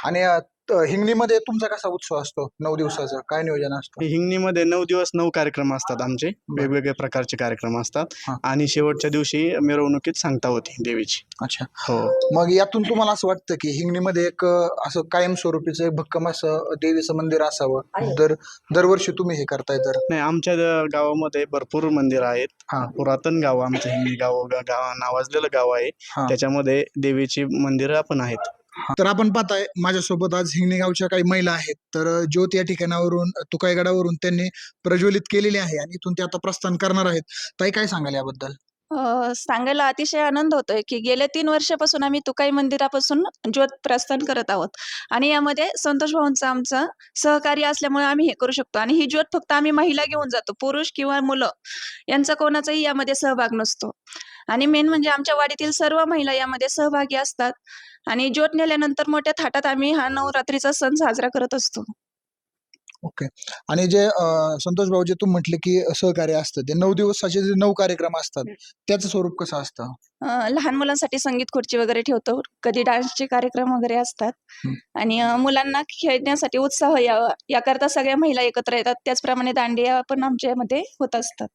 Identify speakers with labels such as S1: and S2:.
S1: आणि हिंगणीमध्ये तुमचा कसा उत्सव असतो 9 दिवसाचा, काय नियोजन असतं?
S2: हिंगणीमध्ये 9 दिवस 9 कार्यक्रम असतात आमचे.
S1: बरं.
S2: वेगवेगळ्या प्रकारचे कार्यक्रम असतात.
S1: हा.
S2: आणि शेवटच्या दिवशी मिरवणुकीत सांगता होती देवीची.
S1: अच्छा.
S2: हो.
S1: मग यातून तुम्हाला असं वाटतं की हिंगणीमध्ये एक असं कायमस्वरूपीचं एक भक्कम असं देवीचं मंदिर असावं, दरवर्षी तुम्ही हे करताय तर?
S2: नाही, आमच्या गावामध्ये भरपूर मंदिर आहेत.
S1: हा.
S2: पुरातन गाव आमचं हिंगणी गाव नावाजलेलं गाव आहे.
S1: हा.
S2: त्याच्यामध्ये देवीची मंदिरं पण आहेत.
S1: तर आपण पाहताय माझ्यासोबत आज हिंगणी गावच्या काही महिला आहेत. तर ज्योत या ठिकाणावरून तुकाईगडावरून त्यांनी प्रज्वलित केलेली आहे आणि इथून ते आता प्रस्थान करणार आहेत. ताई, काय सांगाल याबद्दल?
S3: सांगायला अतिशय आनंद होतोय की गेल्या 3 वर्षापासून आम्ही तुकाई मंदिरापासून ज्योत प्रस्थान करत आहोत आणि यामध्ये संतोष भाऊंचं आमचं सहकार्य असल्यामुळे आम्ही हे करू शकतो. आणि ही ज्योत फक्त आम्ही महिला घेऊन जातो, पुरुष किंवा मुलं यांचा कोणाचाही यामध्ये सहभाग नसतो. आणि मेन म्हणजे आमच्या वाडीतील सर्व महिला यामध्ये सहभागी असतात आणि ज्योत नेल्यानंतर मोठ्या थाटात आम्ही हा नवरात्रीचा सण साजरा करत असतो.
S1: ओके. आणि जे संतोष भाऊ, जे तुम्ही म्हटले की सहकार्य असतं, ते 9 दिवसाचे जे 9 कार्यक्रम असतात त्याचं स्वरूप कसं असतं?
S3: लहान मुलांसाठी संगीत खुर्ची वगैरे ठेवतो, कधी डान्सचे कार्यक्रम वगैरे असतात.
S1: हं.
S3: आणि मुलांना खेळण्यासाठी उत्साह यावा याकरता सगळ्या महिला एकत्र येतात. त्याचप्रमाणे दांडिया पण आमच्यामध्ये होत असतात.